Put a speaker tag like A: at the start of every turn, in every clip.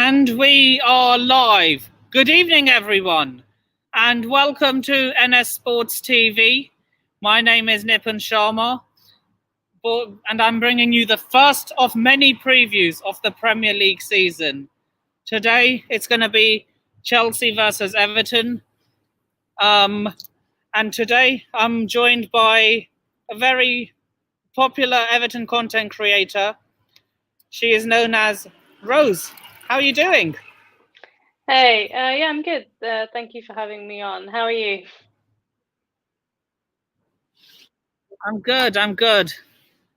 A: And we are live. Good evening, everyone, and welcome to NS Sports TV. My name is Nipun Sharma, and I'm bringing you the first of many previews of the Premier League season. Today, it's going to be Chelsea versus Everton. And today, I'm joined by a very popular Everton content creator. She is known as Rose. How are you doing?
B: Hey, yeah, I'm good. Thank you for having me on. How are you?
A: I'm good.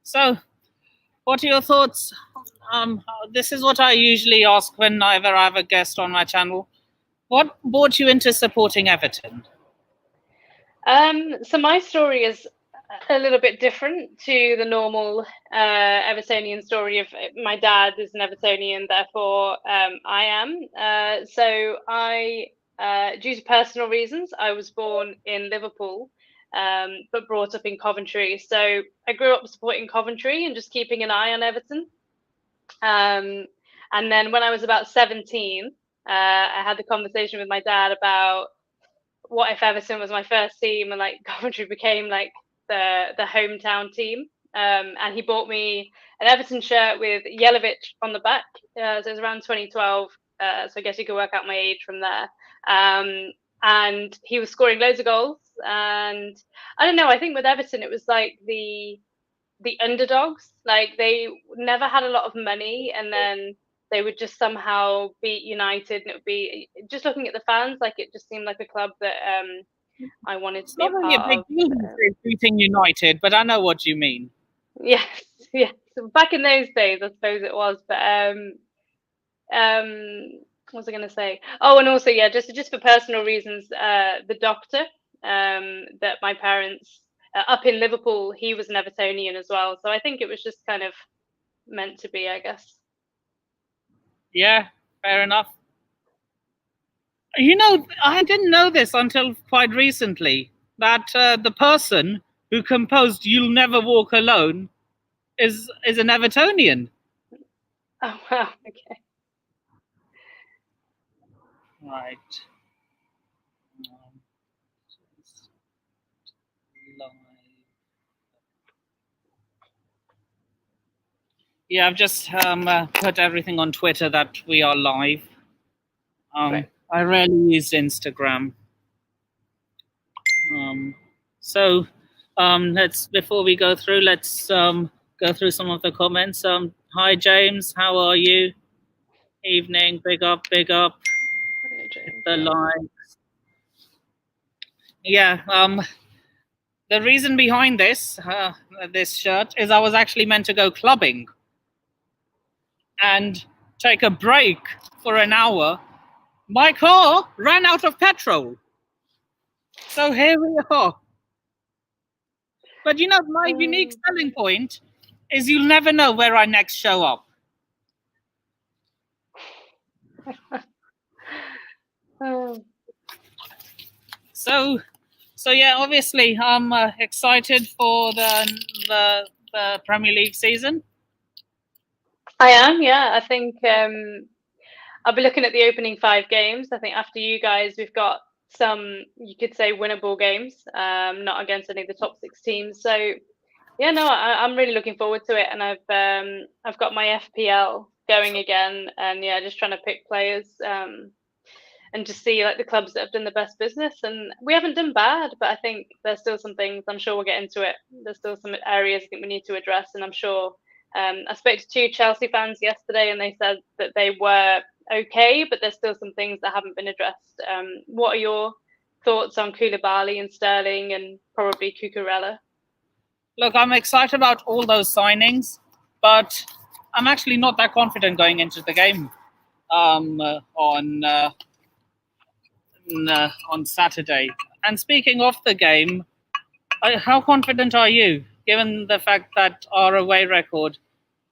A: So, what are your thoughts? This is what I usually ask whenever I have a guest on my channel. What brought you into supporting Everton?
B: So my story is a little bit different to the normal Evertonian story of my dad is an Evertonian, therefore I am. Due to personal reasons, I was born in Liverpool, but brought up in Coventry. So I grew up supporting Coventry and just keeping an eye on Everton. And then when I was about 17, I had the conversation with my dad about what if Everton was my first team and like Coventry became like the hometown team. And he bought me an Everton shirt with Yelovich on the back. So it was around 2012. So I guess you could work out my age from there. And he was scoring loads of goals. And I don't know, I think with Everton, it was like the underdogs. Like they never had a lot of money, and then they would just somehow beat United, and it would be just looking at the fans, like it just seemed like a club that I wanted to
A: It's
B: be
A: not
B: a
A: really a
B: part
A: big
B: of.
A: deal beating United, what you mean.
B: Yes, yes. So back in those days, I suppose it was. But what was I going to say? Oh, and also, yeah, just for personal reasons, the doctor that my parents up in Liverpool, he was an Evertonian as well. So I think it was just kind of meant to be, I guess.
A: Yeah, fair enough. You know, I didn't know this until quite recently that the person who composed "You'll Never Walk Alone" is an Evertonian.
B: Oh wow, okay.
A: Right. Yeah, I've just put everything on Twitter that we are live.
B: Right.
A: I rarely use Instagram. So let's before we go through, let's go through some of the comments. Hi James, how are you? Evening, big up, hit the likes. Yeah. The reason behind this shirt is I was actually meant to go clubbing and take a break for an hour. My car ran out of petrol. So here we are. But you know, my unique selling point is you'll never know where I next show up. So yeah, obviously I'm excited for the Premier League season.
B: I am, yeah. I think I'll be looking at the opening 5 games. I think after you guys, we've got some, you could say, winnable games, not against any of the top 6 teams. So yeah, no, I'm really looking forward to it, and I've got my FPL going again, and yeah, just trying to pick players and just see like the clubs that have done the best business. And we haven't done bad, but I think there's still some things. I'm sure we'll get into it. There's still some areas I think we need to address, and I'm sure. I spoke to 2 Chelsea fans yesterday, and they said that they were okay, but there's still some things that haven't been addressed. What are your thoughts on Koulibaly and Sterling and probably Cucurella?
A: Look, I'm excited about all those signings, but I'm actually not that confident going into the game on Saturday. And speaking of the game, how confident are you, given the fact that our away record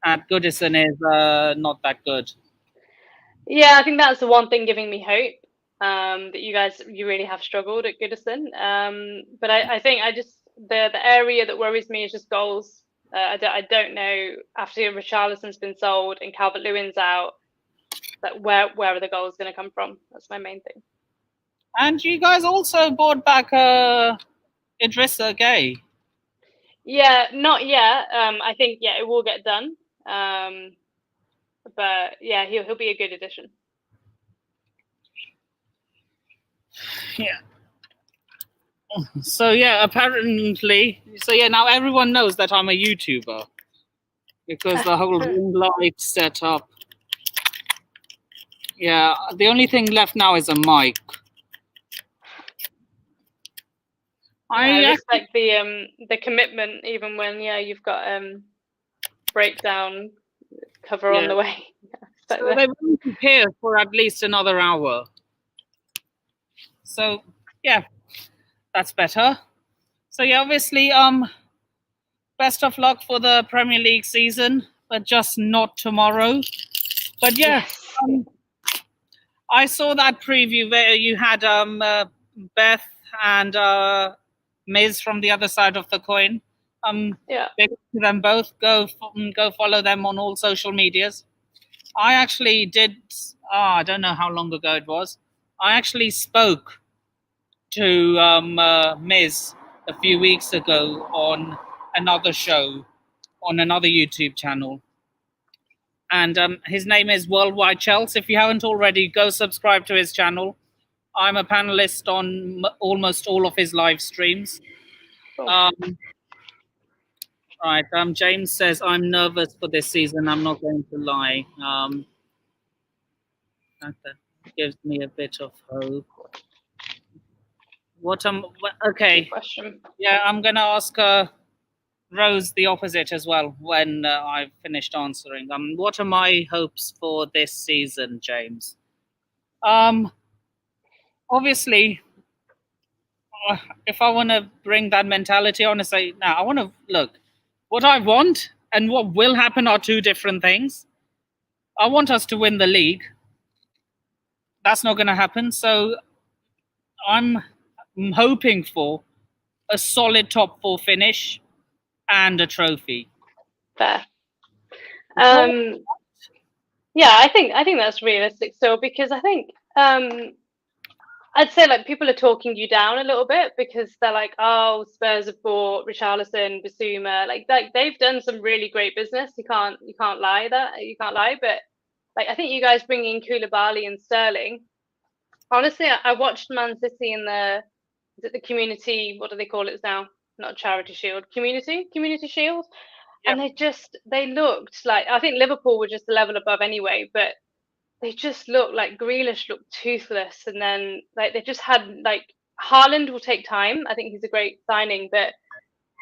A: at Goodison is not that good?
B: Yeah, I think that's the one thing giving me hope. That you really have struggled at Goodison. But I think the area that worries me is just goals. I don't know, after Richarlison's been sold and Calvert-Lewin's out, that where are the goals going to come from? That's my main thing.
A: And you guys also bought back Idrissa Gay.
B: Yeah, not yet. I think it will get done. But yeah, he'll be a good addition.
A: Yeah. So apparently, now everyone knows that I'm a YouTuber because the whole ring light setup. Yeah, the only thing left now is a mic.
B: I respect the commitment, even when you've got breakdown cover on the way.
A: So they won't be here for at least another hour. So that's better. So obviously, best of luck for the Premier League season, but just not tomorrow. But I saw that preview where you had Beth and Miz from the other side of the coin. Big to them both. Go follow them on all social medias. I actually did. I don't know how long ago it was. I actually spoke to Miz a few weeks ago on another show on another YouTube channel. And his name is Worldwide Chelsea. If you haven't already, go subscribe to his channel. I'm a panelist on almost all of his live streams. Right. James says, I'm nervous for this season. I'm not going to lie. That gives me a bit of hope. Okay. Yeah, I'm going to ask Rose the opposite as well when I've finished answering. What are my hopes for this season, James? Obviously, if I want to bring that mentality, I want to say, now I want to look. What I want and what will happen are two different things. I want us to win the league. That's not going to happen. So I'm hoping for a solid top 4 finish and a trophy.
B: Fair. I think that's realistic still, because I think I'd say like people are talking you down a little bit because they're like, oh, Spurs have bought Richarlison, Basuma, like they've done some really great business. You can't lie. But like I think you guys bringing in Koulibaly and Sterling. Honestly, I watched Man City in the community. What do they call it now? Not Charity Shield, Community Shield. Yep. And they looked like, I think Liverpool were just a level above anyway, but they just looked like Grealish looked toothless, and then like they just had like Haaland will take time. I think he's a great signing, but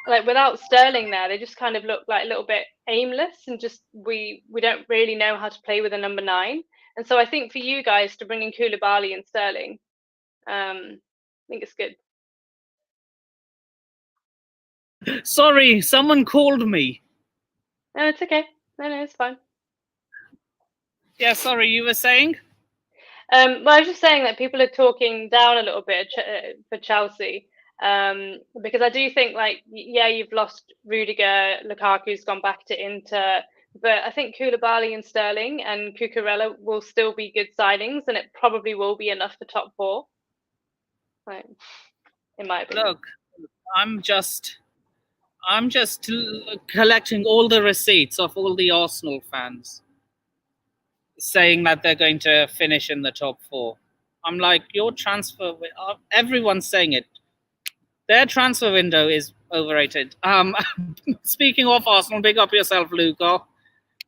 B: like without Sterling there, they just kind of look like a little bit aimless, and just we don't really know how to play with a number 9. And so I think for you guys to bring in Koulibaly and Sterling, I think it's good.
A: Sorry, someone called me.
B: No, it's okay. No, it's fine.
A: Yeah, sorry, you were saying?
B: Well, I was just saying that people are talking down a little bit for Chelsea, because I do think like, you've lost Rudiger, Lukaku's gone back to Inter, but I think Koulibaly and Sterling and Cucurella will still be good signings, and it probably will be enough for top 4. Right. In my opinion.
A: Look, I'm just collecting all the receipts of all the Arsenal fans saying that they're going to finish in the top 4. I'm like, your transfer, everyone's saying it. Their transfer window is overrated. Speaking of Arsenal, big up yourself, Luca.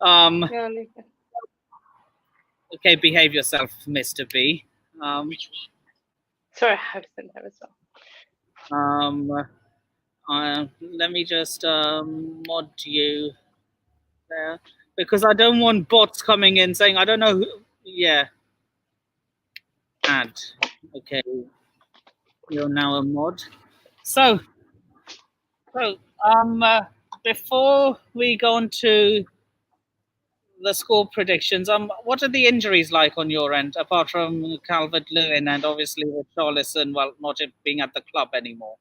B: Luca.
A: Okay, behave yourself, Mr. B.
B: Sorry, I was in there as
A: well. Let me just mod you there, because I don't want bots coming in saying, I don't know who. Yeah. Add. Okay. You're now a mod. So before we go on to the score predictions, what are the injuries like on your end, apart from Calvert-Lewin and obviously with Richarlison, well, not being at the club anymore?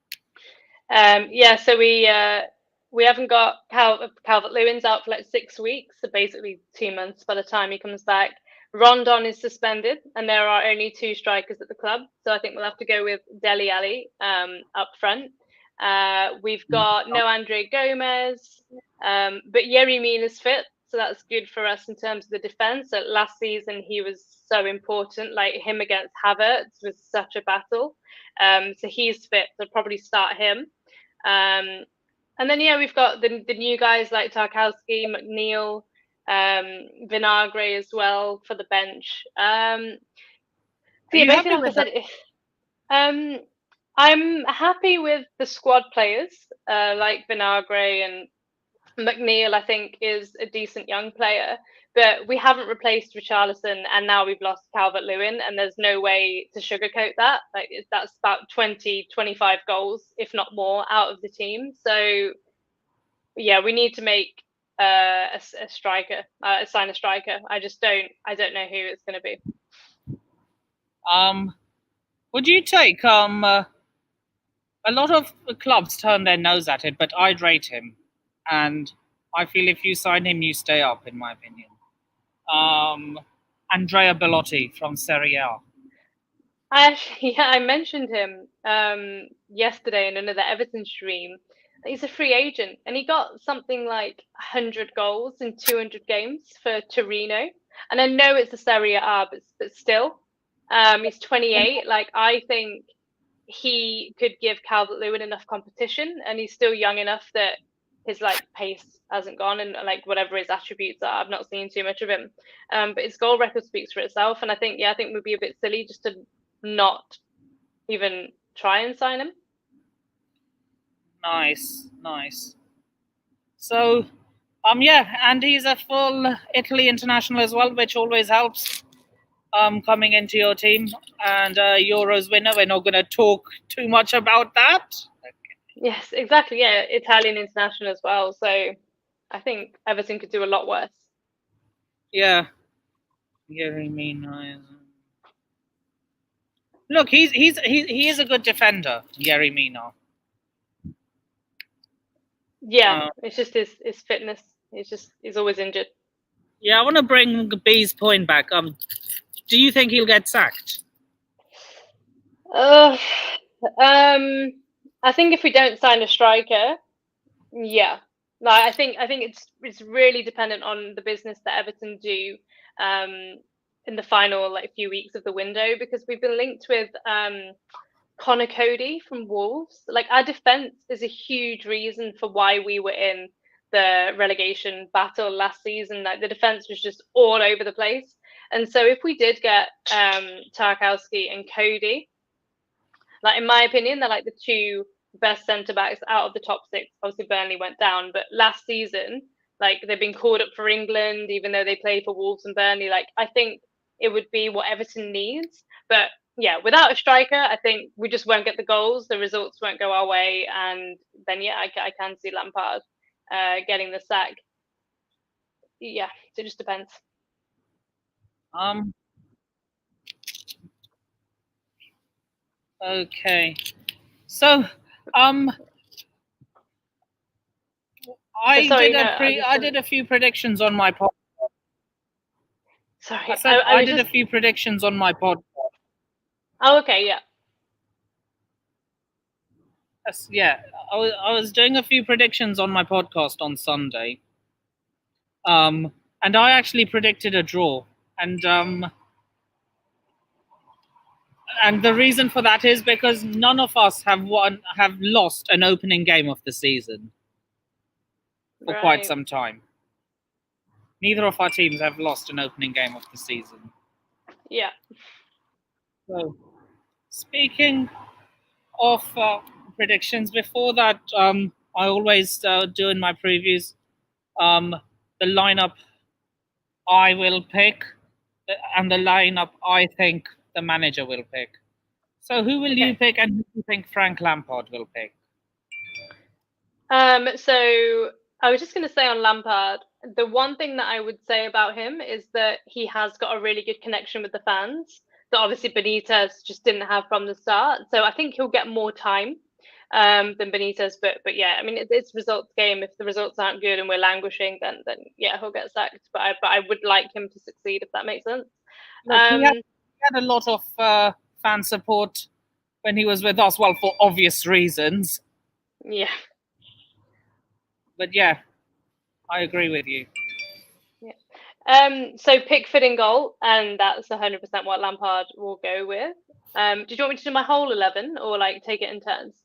B: So we haven't got Calvert-Lewin's out for like 6 weeks, so basically 2 months by the time he comes back. Rondon is suspended, and there are only 2 strikers at the club. So I think we'll have to go with Dele Alli up front. We've got no Andre Gomez, but Yerry Mina's fit, so that's good for us in terms of the defence. So last season he was so important, like him against Havertz was such a battle. So he's fit, so probably start him. And then we've got the new guys like Tarkowski, McNeil, Vinagre as well for the bench. Basically, like I said, I'm happy with the squad players, like Vinagre and McNeil. I think is a decent young player, but we haven't replaced Richarlison, and now we've lost Calvert-Lewin, and there's no way to sugarcoat that. Like that's about 20, 25 goals, if not more, out of the team. So yeah, we need to make a striker, sign a striker. I don't know who it's going to be.
A: Would you take a lot of clubs turn their nose at it, but I'd rate him, and I feel if you sign him, you stay up, in my opinion. Andrea Bellotti from Serie A.
B: I mentioned him yesterday in another Everton stream. He's a free agent, and he got something like 100 goals in 200 games for Torino. And I know it's a Serie A, but still, he's 28. Like I think he could give Calvert-Lewin enough competition, and he's still young enough that his like pace hasn't gone, and like whatever his attributes are, I've not seen too much of him. But his goal record speaks for itself, and I think we'd be a bit silly just to not even try and sign him.
A: Nice. So, and he's a full Italy international as well, which always helps. Coming into your team, and Euros winner. We're not going to talk too much about that.
B: Okay. Yes, exactly. Yeah, Italian international as well. So I think Everton could do a lot worse.
A: Yeah. Yerry Mina. Look, he is a good defender, Yerry Mina.
B: Yeah, it's just his fitness. He's always injured.
A: Yeah, I want to bring B's point back. Do you think he'll get sacked?
B: I think if we don't sign a striker, yeah. No, I think it's really dependent on the business that Everton do in the final few weeks of the window, because we've been linked with Connor Cody from Wolves. Like our defense is a huge reason for why we were in the relegation battle last season. Like the defense was just all over the place. And so if we did get Tarkowski and Cody, like in my opinion, they're like the 2 best centre backs out of the top 6. Obviously Burnley went down, but last season, like they've been called up for England, even though they play for Wolves and Burnley. Like I think it would be what Everton needs. But yeah, without a striker, I think we just won't get the goals. The results won't go our way, and then I can see Lampard getting the sack. Yeah, so it just depends.
A: Okay. So, I did a few predictions on my podcast.
B: Sorry,
A: I did a few predictions on my podcast.
B: Oh, okay, yeah.
A: Yeah, I was doing a few predictions on my podcast on Sunday. And I actually predicted a draw, and the reason for that is because none of us have lost an opening game of the season for quite some time. Neither of our teams have lost an opening game of the season.
B: Yeah.
A: So, speaking of predictions, before that, I always do in my previews the lineup I will pick and the lineup I think the manager will pick. So who will you pick, and who do you think Frank Lampard will pick?
B: So I was just going to say on Lampard, the one thing that I would say about him is that he has got a really good connection with the fans that obviously Benitez just didn't have from the start. So I think he'll get more time than Benitez. But yeah, I mean, it's results game. If the results aren't good and we're languishing, then yeah, he'll get sacked. But I would like him to succeed, if that makes sense.
A: Look, he had a lot of fan support when he was with us, well, for obvious reasons.
B: Yeah.
A: But yeah, I agree with you.
B: Yeah. So Pickford in goal, and that's 100% what Lampard will go with. Did you want me to do my whole 11 or like take it in turns?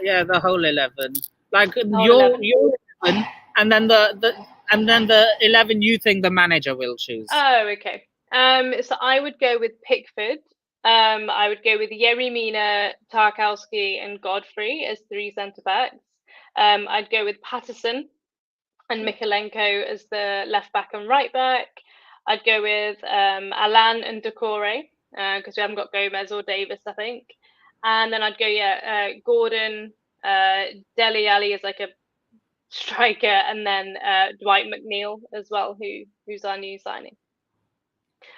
A: Yeah, the whole 11. Like
B: Whole
A: your
B: 11.
A: 11, and then the 11 you think the manager will choose.
B: Oh, okay. So I would go with Pickford. I would go with Yerry Mina, Tarkowski, and Godfrey as 3 centre backs. I'd go with Patterson and Mikalenko as the left back and right back. I'd go with Alan and Decore because we haven't got Gomez or Davis, I think. And then I'd go, Gordon, Dele Alli as like a striker, and then Dwight McNeil as well, who's our new signing.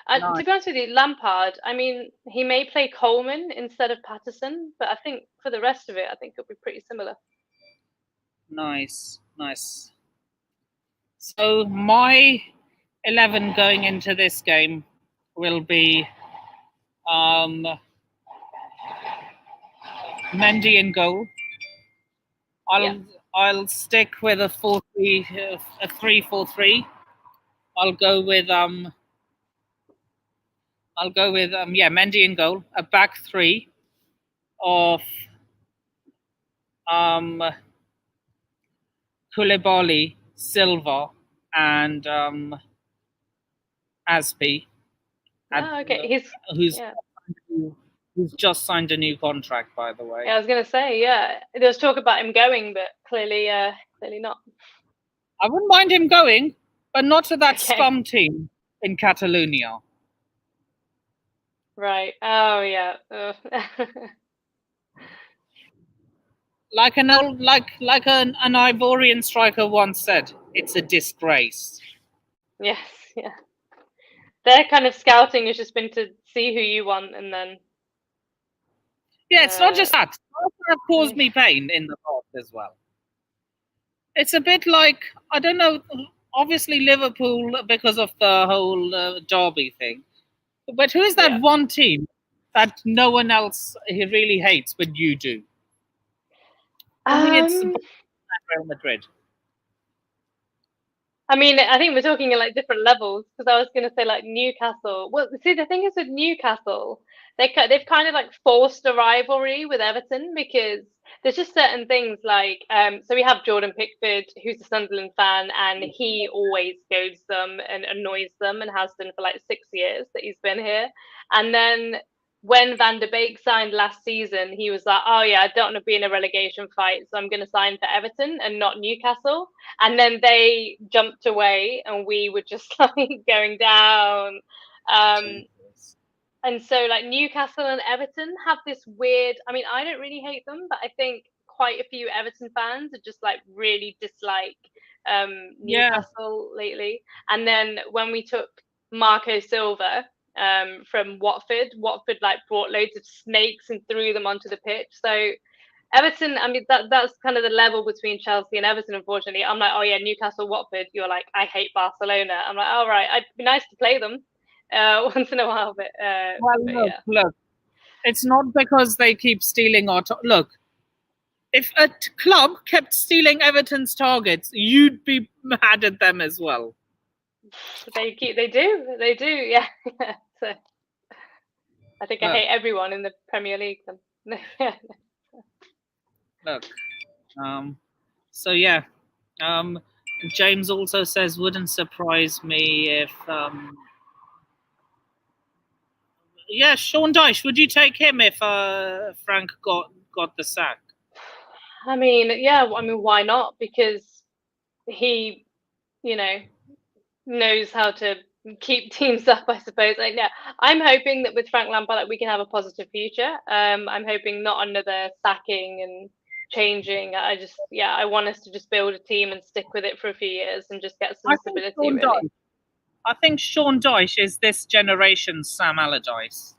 A: Nice.
B: To be honest with you, Lampard, I mean, he may play Coleman instead of Patterson, but I think for the rest of it, I think it'll be pretty similar.
A: Nice. So my 11 going into this game will be Mendy in goal. I'll stick with a 4-3, a 3-4-3. I'll go with Mendy in goal, a back three of Koulibaly, Silva, and Aspi.
B: Okay.
A: Who's just signed a new contract, by the way.
B: Yeah, I was gonna say, there was talk about him going, but clearly not.
A: I wouldn't mind him going, but not to that scum team in Catalonia.
B: Right. Oh yeah.
A: Like an Ivorian striker once said, it's a disgrace.
B: Yes, yeah. Their kind of scouting has just been to see who you want, and then.
A: Yeah, it's not just that. It have caused me pain in the past as well. It's a bit like, I don't know, obviously Liverpool because of the whole derby thing. But who is that one team that no one else really hates, but you do? For me, it's Real Madrid.
B: I mean, I think we're talking in like different levels, because I was going to say like Newcastle. Well, see, the thing is with Newcastle, they've kind of like forced a rivalry with Everton, because there's just certain things like, so we have Jordan Pickford, who's a Sunderland fan, and he always goads them and annoys them, and has done for like 6 years that he's been here. And then when Van der Beek signed last season, he was like, oh yeah, I don't want to be in a relegation fight, so I'm going to sign for Everton and not Newcastle. And then they jumped away, and we were just like going down. And so like Newcastle and Everton have this weird, I mean, I don't really hate them, but I think quite a few Everton fans are just like really dislike Newcastle lately. And then when we took Marco Silva from Watford like brought loads of snakes and threw them onto the pitch. So Everton, I mean, that's kind of the level between Chelsea and Everton, unfortunately. I'm like, oh yeah, Newcastle, Watford. You're like, I hate Barcelona. I'm like, all right, it'd be nice to play them once in a while, but
A: look, it's not because they keep stealing our look. If a club kept stealing Everton's targets, you'd be mad at them as well.
B: They do, yeah. So I think I hate everyone in the Premier League. Then.
A: Look, so yeah, James also says, wouldn't surprise me if Sean Dyche, would you take him if Frank got the sack?
B: I mean, why not? Because he, knows how to keep teams up, I suppose. Like, yeah, I'm hoping that with Frank Lampard, like, we can have a positive future. I'm hoping not another sacking and changing. I want us to just build a team and stick with it for a few years and just get some stability. Really.
A: I think Sean Dyche is this generation's Sam Allardyce.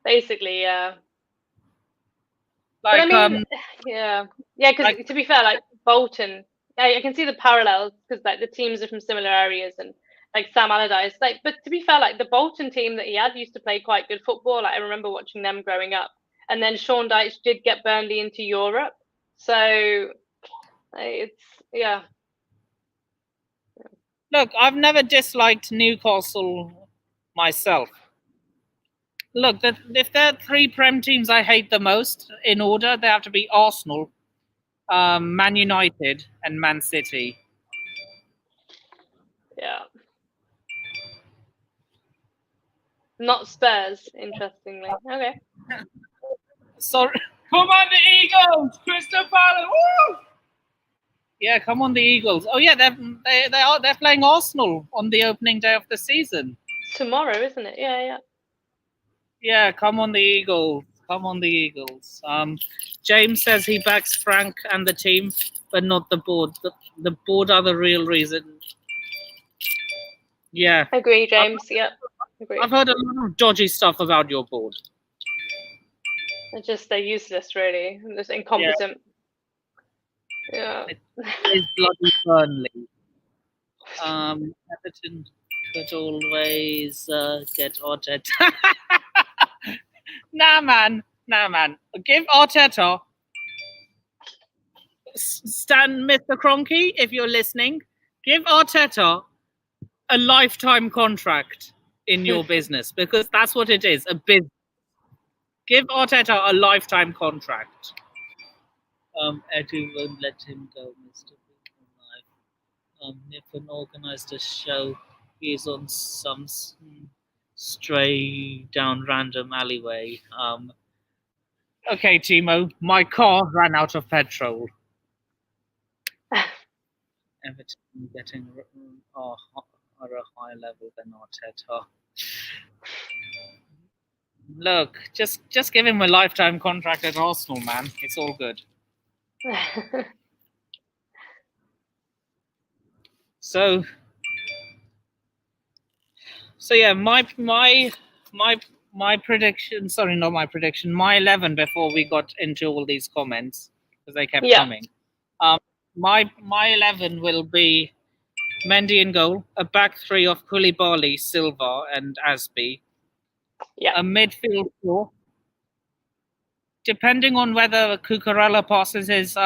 B: Basically, yeah.
A: Like,
B: but I mean, because to be fair, like Bolton, I can see the parallels, because like the teams are from similar areas, and like Sam Allardyce. Like, but to be fair, like the Bolton team that he had used to play quite good football. Like I remember watching them growing up. And then Sean Dyche did get Burnley into Europe. So it's yeah.
A: Look, I've never disliked Newcastle myself. Look, if there are three Prem teams I hate the most in order, they have to be Arsenal, Man United, and Man City.
B: Yeah. Not Spurs, interestingly. Okay.
A: Sorry. Come on, the Eagles! Crystal Palace! Woo! Yeah, come on, the Eagles. Oh yeah, they're playing Arsenal on the opening day of the season.
B: Tomorrow, isn't it? Yeah.
A: Yeah, come on, the Eagles. Come on, the Eagles. James says he backs Frank and the team, but not the board. The board are the real reason. Yeah.
B: Agree, James. Yeah. Agree.
A: I've heard a lot of dodgy stuff about your board.
B: They're useless, really. They're just incompetent. Yeah.
A: It's bloody Burnley. Everton could always get Arteta. Nah, man. Give Arteta, Stan, Mr. Kroenke, if you're listening, give Arteta a lifetime contract in your business, because that's what it is, a business. Give Arteta a lifetime contract. Eddie won't let him go, Mr. Nippon organised a show. He's on some stray down random alleyway. Okay, Timo, my car ran out of petrol. Everton getting are a higher level than Arteta. Look, just give him a lifetime contract at Arsenal, man. It's all good. So yeah, my prediction. Sorry, not my prediction. My 11 before we got into all these comments, because they kept coming. My 11 will be Mendy in goal, a back three of Koulibaly, Silva, and Asby.
B: Yeah.
A: A midfield four. Depending on whether Cucurella passes his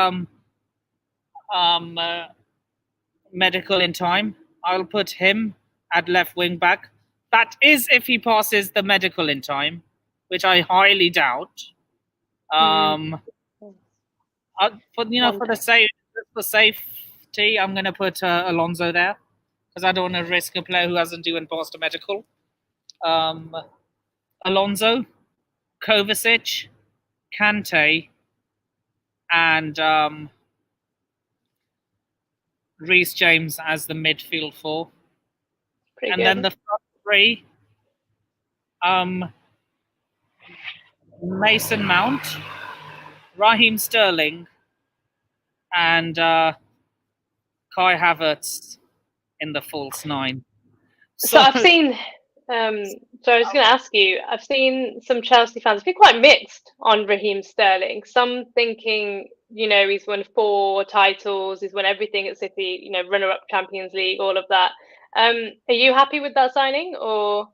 A: medical in time, I'll put him at left wing back. That is if he passes the medical in time, which I highly doubt. For the safety, I'm going to put Alonso there, because I don't want to risk a player who hasn't even passed a medical. Alonso, Kovacic, Kante, and Reece James as the midfield four.
B: Pretty
A: and
B: good.
A: Then the front three, Mason Mount, Raheem Sterling, and Kai Havertz in the false nine.
B: So I've seen. So I was going to ask you. I've seen some Chelsea fans be quite mixed on Raheem Sterling. Some thinking, he's won 4 titles, he's won everything at City. Runner-up Champions League, all of that. Are you happy with that signing, or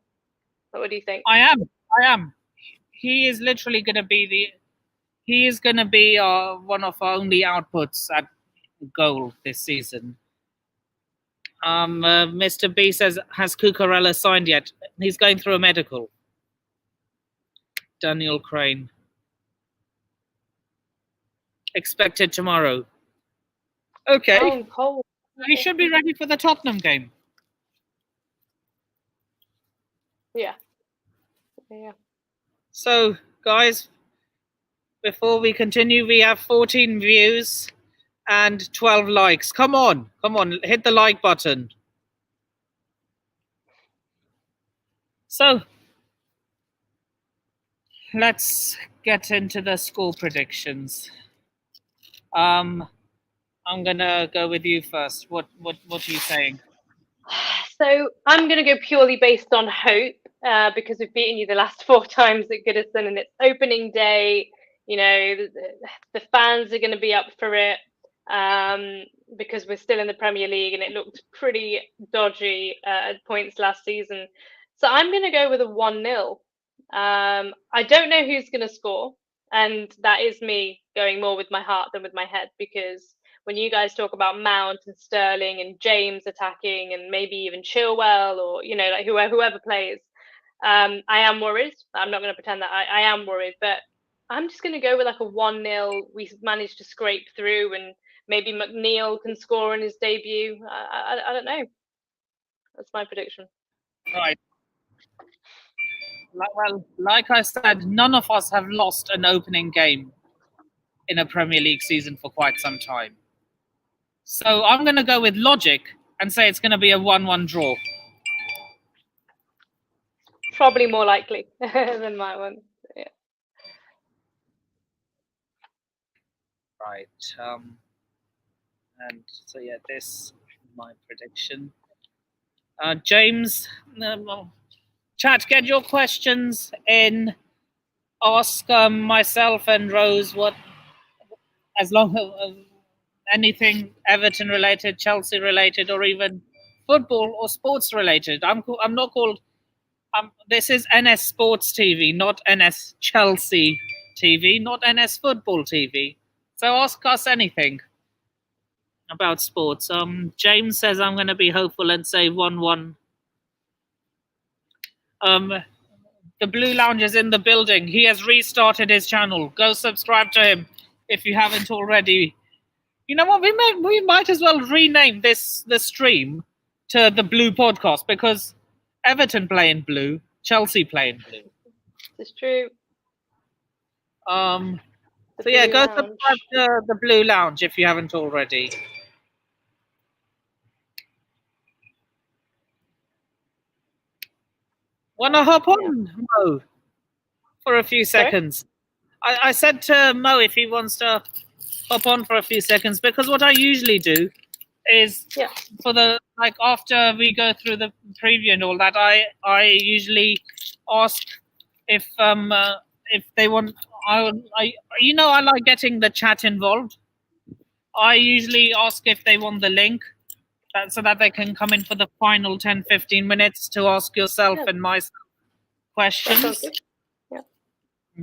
B: what do you think?
A: I am. He is literally going to be one of our only outputs at goal this season. Mr. B says, has Cucurella signed yet? He's going through a medical. Daniel Crane. Expected tomorrow. Okay.
B: Oh, cold.
A: He should be ready for the Tottenham game.
B: Yeah.
A: So, guys, before we continue, we have 14 views and 12 likes. Come on, hit the like button. So, let's get into the score predictions. I'm gonna go with you first. What are you saying?
B: So I'm going to go purely based on hope, because we've beaten you the last 4 times at Goodison, and it's opening day. The fans are going to be up for it. because we're still in the Premier League and it looked pretty dodgy at points last season. So I'm going to go with a 1-0. I don't know who's going to score, and that is me going more with my heart than with my head, because when you guys talk about Mount and Sterling and James attacking and maybe even Chilwell or, you know, like whoever plays, I am worried. I'm not going to pretend that I am worried, but I'm just going to go with like a 1-0. We managed to scrape through, and maybe McNeil can score in his debut. I don't know. That's my prediction.
A: Right. Well, like I said, none of us have lost an opening game in a Premier League season for quite some time. So I'm going to go with logic and say it's going to be a 1-1 draw.
B: Probably more likely than my one. Yeah.
A: Right. And so, yeah, this is my prediction. James, chat, get your questions in. Ask myself and Rose what, as long as anything Everton related, Chelsea related, or even football or sports related. I'm not called. This is NS Sports TV, not NS Chelsea TV, not NS Football TV. So ask us anything about sports. James says I'm going to be hopeful and say 1-1. The Blue Lounge is in the building. He has restarted his channel. Go subscribe to him if you haven't already. You know what? We might as well rename the stream to the Blue Podcast, because Everton play in blue, Chelsea play in blue.
B: It's true.
A: So yeah, go subscribe to the Blue Lounge if you haven't already. Wanna hop on, Mo, for a few seconds? I said to Mo if he wants to hop on for a few seconds, because what I usually do is for the after we go through the preview and all that, I usually ask if they want. I like getting the chat involved. I usually ask if they want the link, so that they can come in for the final 10-15 minutes to ask yourself and myself questions.
B: Yeah.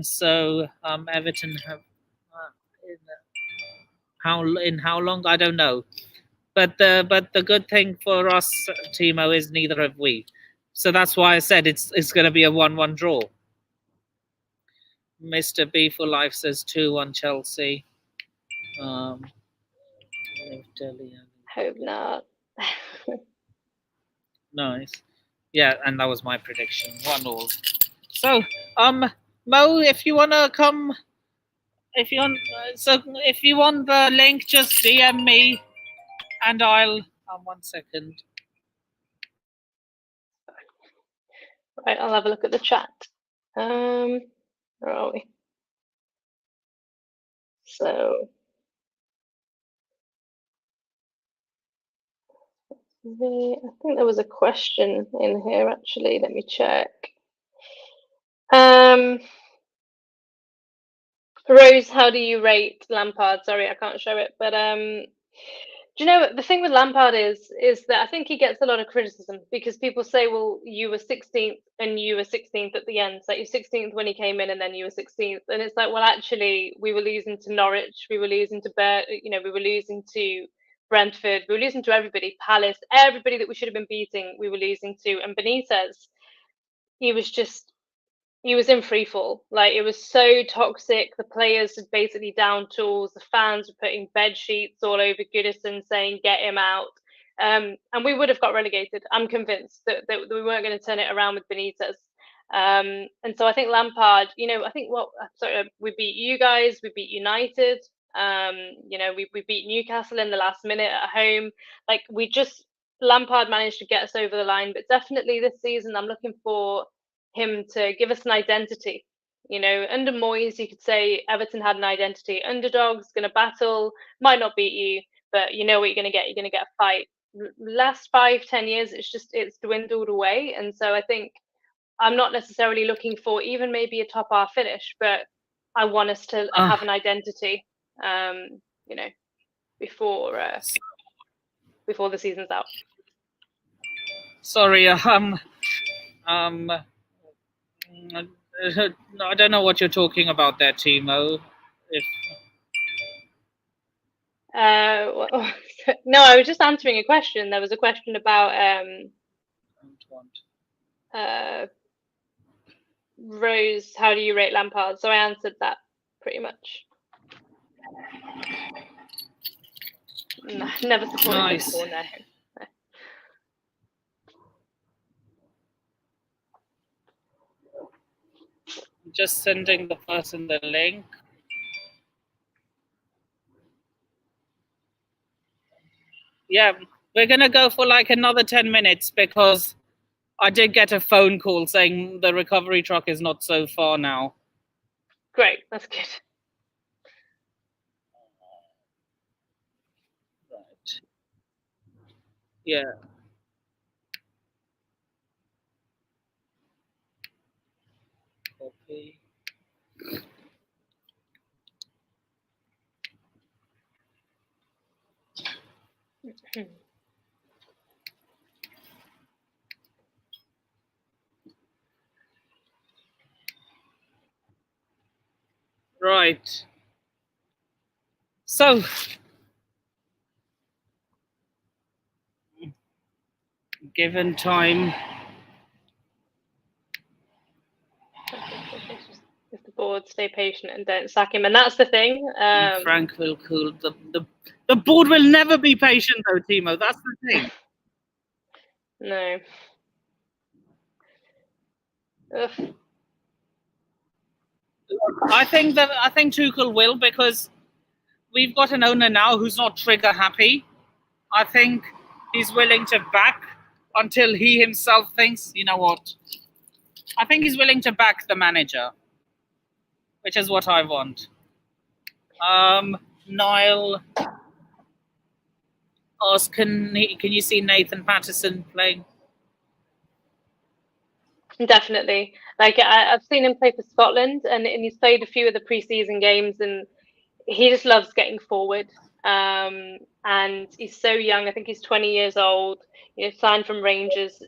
A: So Everton have in how long, I don't know, but the good thing for us, Timo, is neither have we. So that's why I said it's going to be a 1-1 draw. Mr. B for Life says 2-1 Chelsea.
B: Hope not.
A: Nice. Yeah, and that was my prediction. 1-1. So, Mo, if you wanna come, if you want the link, just DM me, and I'll. 1 second.
B: Right, I'll have a look at the chat. Where are we? So I think there was a question in here actually. Let me check. Rose, how do you rate Lampard? Sorry, I can't show it, but do you know the thing with Lampard is that I think he gets a lot of criticism, because people say, well, you were 16th and you were 16th at the end. So you're 16th when he came in, and then you were 16th, and it's like, well, actually, we were losing to Norwich, we were losing to we were losing to Brentford, we were losing to everybody, Palace, everybody that we should have been beating, we were losing to, and Benitez, he was in free fall. Like, it was so toxic. The players had basically down tools. The fans were putting bed sheets all over Goodison saying, get him out. And we would have got relegated. I'm convinced that we weren't going to turn it around with Benitez. And so I think Lampard, we beat you guys, we beat United. We beat Newcastle in the last minute at home. Like, Lampard managed to get us over the line. But definitely this season, I'm looking for him to give us an identity. Under Moyes, you could say Everton had an identity. Underdogs, going to battle, might not beat you, but you know what you're going to get. You're going to get a fight. Last 5-10 years, it's dwindled away. And so I think I'm not necessarily looking for even maybe a top half finish, but I want us to have an identity. before the season's out.
A: Sorry, I don't know what you're talking about there, Timo.
B: No, I was just answering a question. There was a question about Rose, how do you rate Lampard? So I answered that pretty much. No, never supported him before, no.
A: Just sending the person the link. Yeah, we're going to go for like another 10 minutes because I did get a phone call saying the recovery truck is not so far now.
B: Great, that's good.
A: Right. Yeah. Copy. Right. So, given time.
B: If the board stay patient and don't sack him, and that's the thing.
A: Frank will cool. The board will never be patient, though, Timo. That's the thing.
B: No. Ugh.
A: I think Tuchel will, because we've got an owner now who's not trigger happy. I think he's willing to back until he himself thinks, you know what? I think he's willing to back the manager, which is what I want. Niall asks, can you see Nathan Patterson playing?
B: Definitely. Like I've seen him play for Scotland, and he's played a few of the pre-season games, and he just loves getting forward. And he's so young. I think he's 20 years old. You know, signed from Rangers.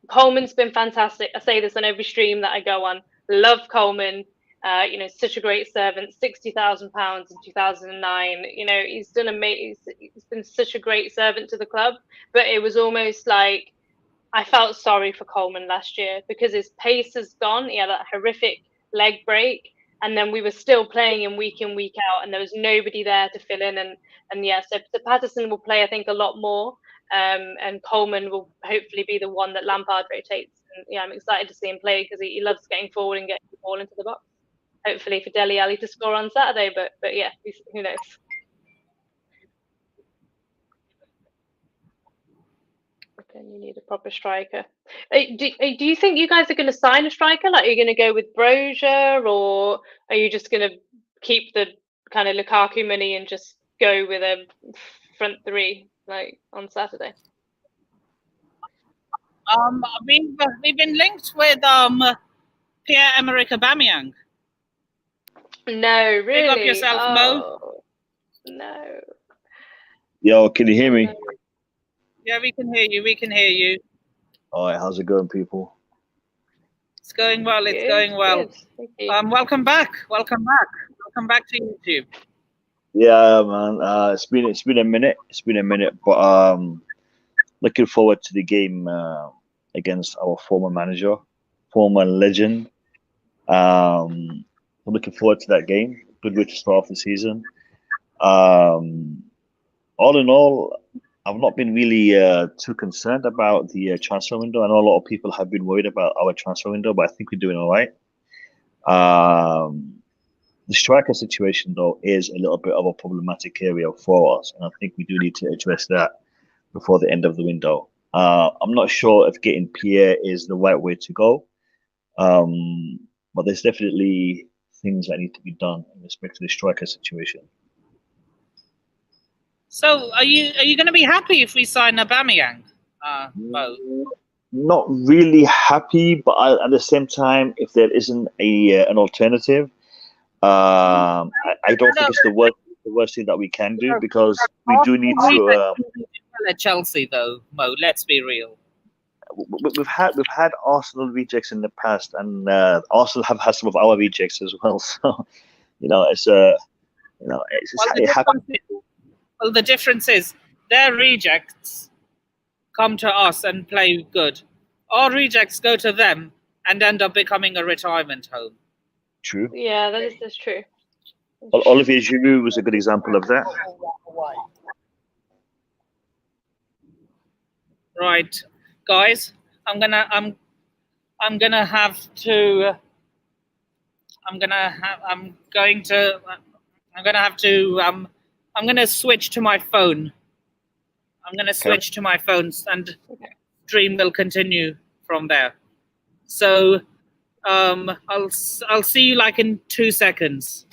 B: Coleman's been fantastic. I say this on every stream that I go on. Love Coleman. You know, such a great servant. £60,000 in 2009. You know, he's done amazing. He's been such a great servant to the club. But it was almost like I felt sorry for Coleman last year because his pace has gone. He had that horrific leg break, and then we were still playing him week in, week out, and there was nobody there to fill in. And yeah, so Patterson will play, I think, a lot more, and Coleman will hopefully be the one that Lampard rotates. And yeah, I'm excited to see him play because he loves getting forward and getting the ball into the box. Hopefully for Dele Alli to score on Saturday, but yeah, who knows. And you need a proper striker. Do you think you guys are going to sign a striker? Like, are you going to go with Brozier, or are you just going to keep the kind of Lukaku money and just go with a front three like on Saturday?
A: We've been linked with Pierre-Emerick Aubameyang.
B: No, really.
A: Pick up yourself, Mo.
B: No.
C: Yo, can you hear me?
A: Yeah, we can hear you. We can hear you.
C: All right, how's it going, people?
A: It's going well. It's going well. Welcome back. Welcome back. Welcome back to YouTube.
C: Yeah, man. It's been a minute. It's been a minute, but looking forward to the game against our former manager, former legend. I'm looking forward to that game. Good way to start off the season. All in all, I've not been really too concerned about the transfer window. I know a lot of people have been worried about our transfer window, but I think we're doing all right. The striker situation, though, is a little bit of a problematic area for us, and I think we do need to address that before the end of the window. I'm not sure if getting Pierre is the right way to go, but there's definitely things that need to be done in respect to the striker situation.
A: So, are you going to be happy if we sign Aubameyang, Mo?
C: Not really happy, but at the same time, if there isn't an alternative, I don't think it's the worst. the worst thing that we can do, because we do need to.
A: At Chelsea, though, Mo. Let's be real.
C: We've had Arsenal rejects in the past, and Arsenal have had some of our rejects as well. So it's it happens.
A: Well, the difference is their rejects come to us and play good. Our rejects go to them and end up becoming a retirement home.
C: True.
B: Yeah, that's true.
C: Olivier Giroud was a good example of that.
A: Right, guys, I'm gonna have to switch to my phone. I'm gonna switch to my phones, and stream will continue from there. So I'll see you like in 2 seconds.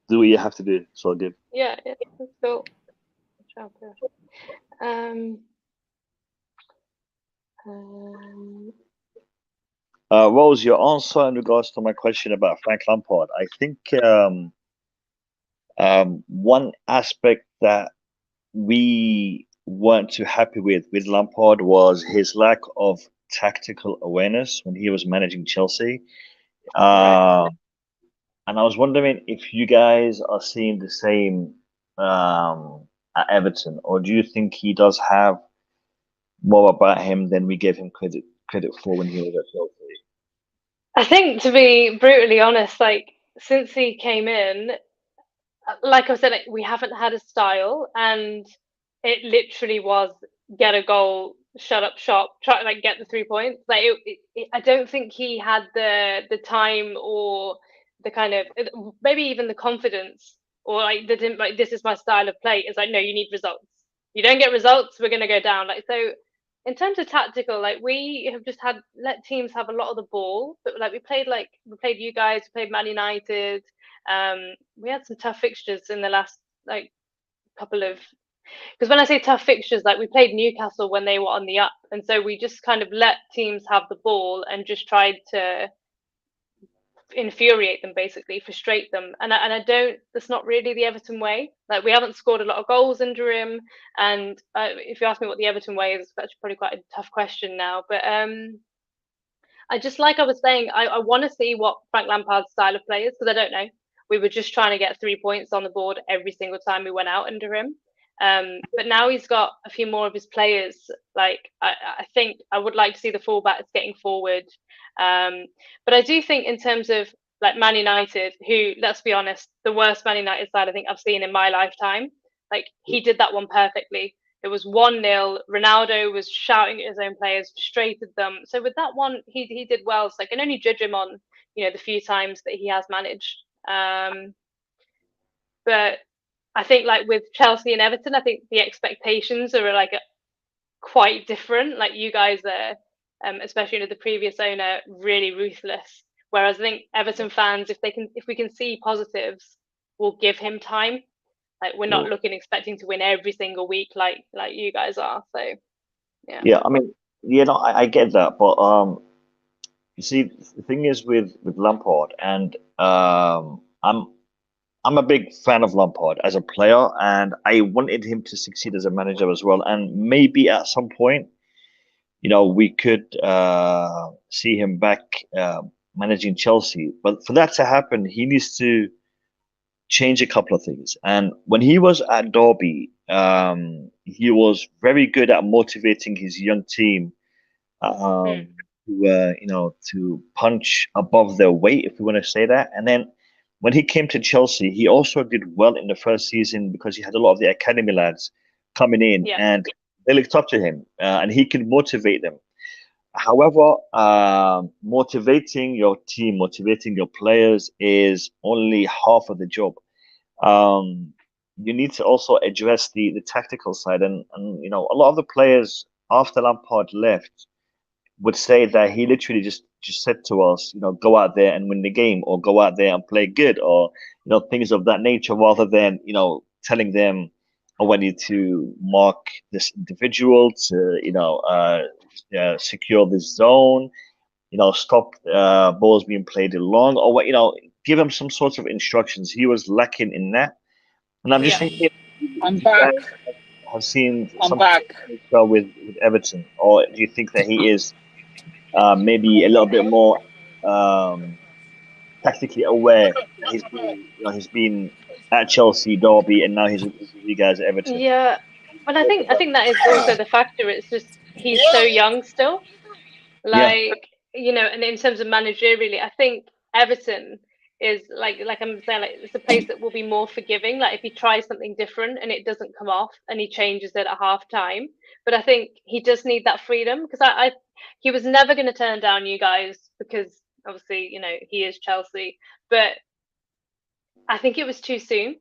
C: Do what you have to do. It's all good.
B: Yeah, let's go.
C: Rose, your answer in regards to my question about Frank Lampard, I think one aspect that we weren't too happy with Lampard was his lack of tactical awareness when he was managing Chelsea. And I was wondering if you guys are seeing the same at Everton, or do you think he does have more about him than we gave him credit for when he was at Chelsea?
B: I think, to be brutally honest, like since he came in, like I said, like, we haven't had a style, and it literally was get a goal, shut up shop, try like get the 3 points. Like I don't think he had the time or the kind of maybe even the confidence, or like this is my style of play. It's like, no, you need results. You don't get results, we're gonna go down. Like, so in terms of tactical, like we have just let teams have a lot of the ball, but like we played you guys, we played Man United. We had some tough fixtures in the last like couple of, because when I say tough fixtures, like we played Newcastle when they were on the up, and so we just kind of let teams have the ball and just tried to infuriate them, basically frustrate them. And I don't, that's not really the Everton way. Like we haven't scored a lot of goals under him, and if you ask me what the Everton way is, that's probably quite a tough question now. But I just, like I was saying, I want to see what Frank Lampard's style of play is, because I don't know. We were just trying to get 3 points on the board every single time we went out under him. But now he's got a few more of his players. Like I think I would like to see the fullbacks getting forward. But I do think in terms of like Man United, who, let's be honest, the worst Man United side I think I've seen in my lifetime. Like he did that one perfectly. It was 1-0. Ronaldo was shouting at his own players, frustrated them. So with that one, he did well. So I can only judge him on the few times that he has managed. But I think like with Chelsea and Everton, I think the expectations are like quite different. Like you guys are, especially the previous owner, really ruthless. Whereas I think Everton fans, if we can see positives, will give him time. Like we're not expecting to win every single week like you guys are. So yeah.
C: Yeah, I mean, I get that, but you see, the thing is with Lampard, and I'm a big fan of Lampard as a player, and I wanted him to succeed as a manager as well. And maybe at some point, we could see him back managing Chelsea. But for that to happen, he needs to change a couple of things. And when he was at Derby, he was very good at motivating his young team to punch above their weight, if we want to say that. And then when he came to Chelsea, he also did well in the first season because he had a lot of the academy lads coming in, and they looked up to him, and he could motivate them. However, motivating your team, motivating your players is only half of the job. You need to also address the tactical side, and a lot of the players after Lampard left would say that he literally just said to us, go out there and win the game, or go out there and play good, or things of that nature, rather than telling them, I need to mark this individual to secure this zone, stop balls being played long, or what, give him some sort of instructions. He was lacking in that. And I'm just thinking,
A: I'm
C: you
A: back.
C: guys have seen
A: I'm
C: some
A: back.
C: with Everton, or do you think that he is maybe a little bit more tactically aware that he's been at Chelsea, Derby, and now he's with you guys at Everton?
B: Yeah, but I think that is also the factor. It's just he's so young still.
C: Yeah,
B: Like, and in terms of managerially, I think Everton is like I'm saying, like it's a place that will be more forgiving. Like if he tries something different and it doesn't come off and he changes it at half time. But I think he does need that freedom because he was never going to turn down you guys because obviously, he is Chelsea. But I think it was too soon.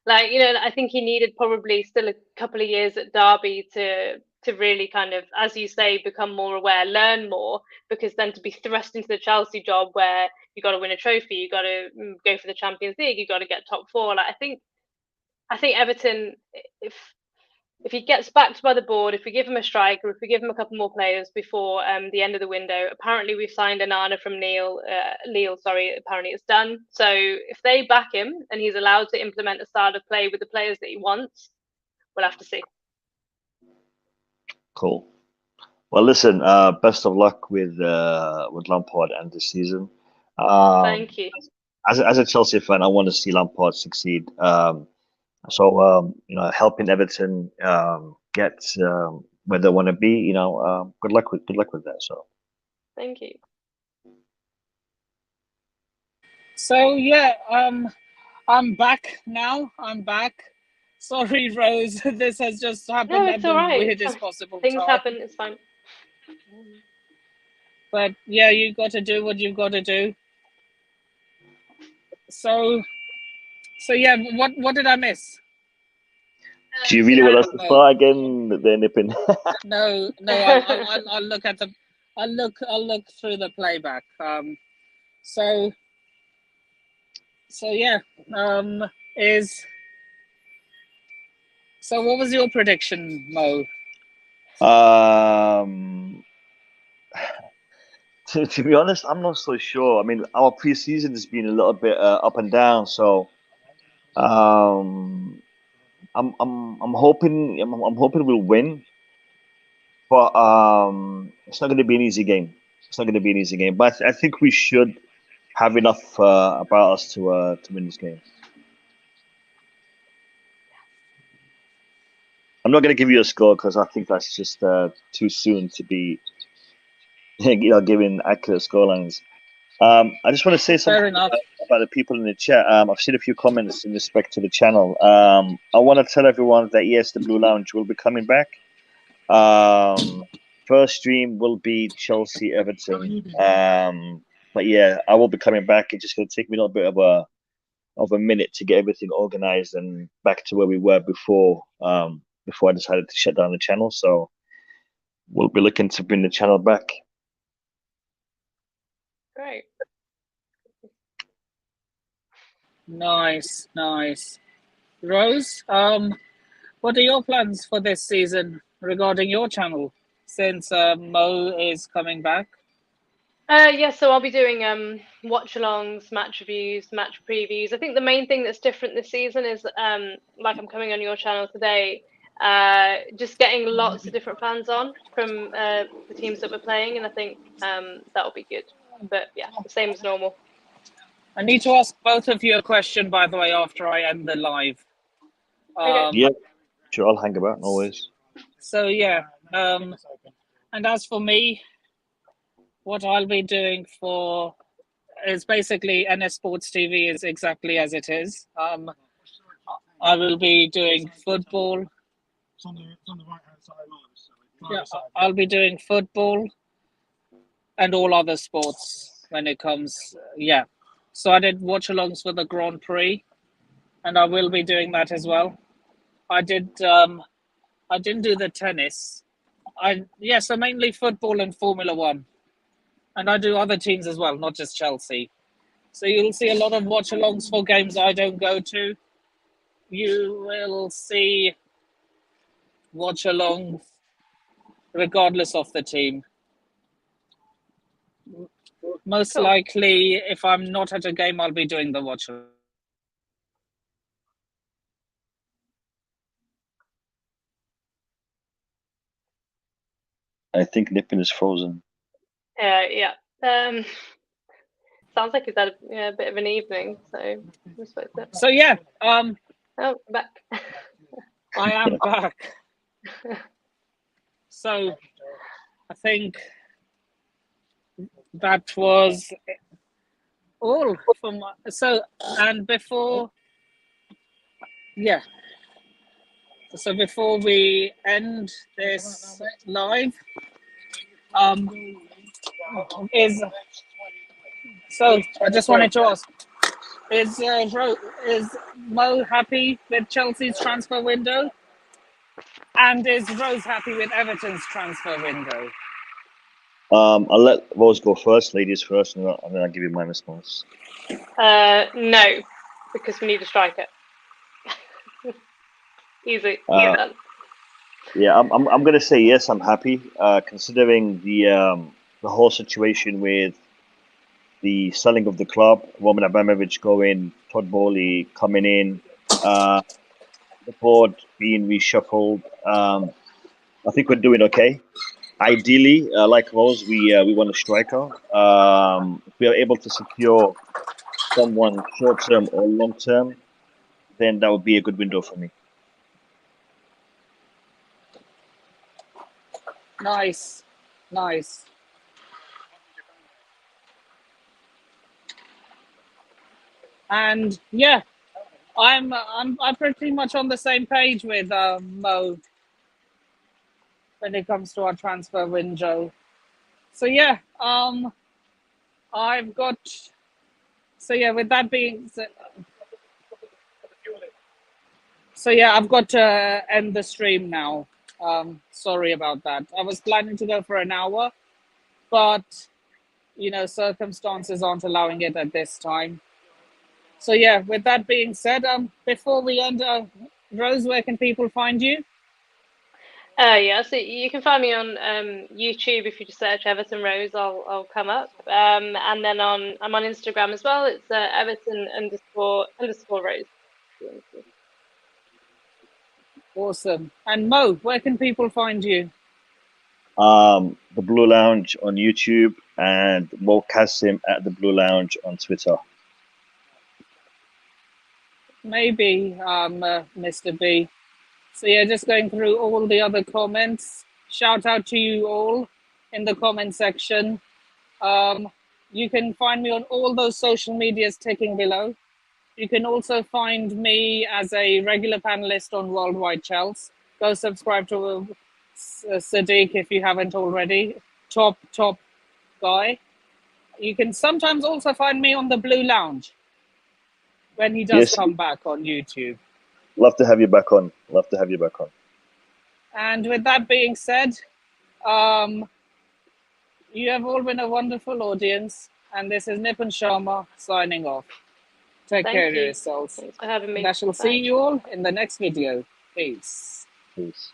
B: Like, I think he needed probably still a couple of years at Derby to really kind of, as you say, become more aware, learn more, because then to be thrust into the Chelsea job where you got to win a trophy, you got to go for the Champions League, you got to get top four. Like I think Everton, if he gets backed by the board, if we give him a striker, if we give him a couple more players before the end of the window, apparently we've signed Anana from Lille. Sorry, apparently it's done. So if they back him and he's allowed to implement a style of play with the players that he wants, we'll have to see.
C: cool. Well, listen, best of luck with Lampard and this season. Um,
B: Thank you.
C: as a Chelsea fan, I want to see Lampard succeed. Helping Everton get where they want to be. Good luck with that. So
B: Thank you.
A: So I'm back now. I'm back. Sorry, Rose. This has just happened
B: No,
A: at
B: it's all
A: the
B: right.
A: weirdest possible
B: Things
A: time.
B: happen. It's fine.
A: But yeah, you got to do what you've got to do. So yeah, what did I miss?
C: do you really want us to start again? Then Nippin.
A: No. I'll look at the. I'll look through the playback. So yeah. Is So what was your prediction, Mo?
C: um, to be honest, I'm not so sure. I mean, our preseason has been a little bit up and down, so um, I'm hoping we'll win, but it's not going to be an easy game. It's not going to be an easy game, but I think we should have enough about us to win this game. I'm not going to give you a score because I think that's just too soon to be giving accurate scorelines. I just want to say something
A: Fair enough.
C: about the people in the chat. I've seen a few comments in respect to the channel. I want to tell everyone that yes, the Blue Lounge will be coming back. First stream will be Chelsea Everton. But yeah, I will be coming back. It's just going to take me a little bit of a minute to get everything organized and back to where we were before I decided to shut down the channel. So we'll be looking to bring the channel back.
B: Great.
A: Nice. Rose, what are your plans for this season regarding your channel since Mo is coming back?
B: Yeah, so I'll be doing watch-alongs, match reviews, match previews. I think the main thing that's different this season is like I'm coming on your channel today, just getting lots of different fans on from the teams that we're playing, and I think that'll be good. But yeah, the same as normal.
A: I need to ask both of you a question, by the way, after I end the live.
B: Okay.
C: Yeah, sure, I'll hang about always.
A: So yeah, and as for me, what I'll be doing is basically NS Sports TV is exactly as it is. I will be doing football.
D: It's on the right-hand side.
A: Yeah, I'll be doing football and all other sports when it comes. Yeah, so I did watch-alongs for the Grand Prix, and I will be doing that as well. I did. I didn't do the tennis. So mainly football and Formula One, and I do other teams as well, not just Chelsea. So you'll see a lot of watch-alongs for games I don't go to. You will see watch-alongs regardless of the team. Most
B: Cool.
A: likely, if I'm not at a game, I'll be doing the watch-along.
C: I think Nippon is frozen.
B: Yeah. Sounds like he's had a bit of an evening, so respect it.
A: So yeah,
B: Oh, back.
A: I am back. So I think that was all from. So and before, yeah. So before we end this live, is so I just wanted to ask: is Mo happy with Chelsea's transfer window, and is Rose happy with Everton's transfer window?
C: I'll let Rose go first, ladies first, and then I'll give you my response.
B: No, because we need a striker. Easy done.
C: Yeah, I'm gonna say yes. I'm happy, considering the whole situation with the selling of the club, Roman Abramovich going, Todd Bowley coming in, the board being reshuffled. I think we're doing okay. Ideally, like Rose, we want a striker. If we are able to secure someone short term or long term, then that would be a good window for me.
A: Nice. And yeah, I'm pretty much on the same page with Mo when it comes to our transfer window. So yeah, I've got. So yeah, with that being said, so yeah, I've got to end the stream now. Sorry about that. I was planning to go for an hour, but circumstances aren't allowing it at this time. So yeah, with that being said, before we end, Rose, where can people find you?
B: Yeah, so you can find me on YouTube if you just search Everton Rose, I'll come up. And then I'm on Instagram as well. It's Everton__Rose.
A: Awesome. And Mo, where can people find you?
C: The Blue Lounge on YouTube and Mo Kasim at the Blue Lounge on Twitter.
A: Maybe, Mr. B. So yeah, just going through all the other comments. Shout out to you all in the comment section. You can find me on all those social medias ticking below. You can also find me as a regular panelist on Worldwide Chels. Go subscribe to Sadiq if you haven't already. Top guy. You can sometimes also find me on the Blue Lounge when he does
C: Yes.
A: come back on YouTube.
C: Love to have you back on.
A: And with that being said, you have all been a wonderful audience. And this is Nipun Sharma signing off. Take care of yourselves.
B: Thanks for having me.
A: And I shall see you all in the next video. Peace.
C: Peace.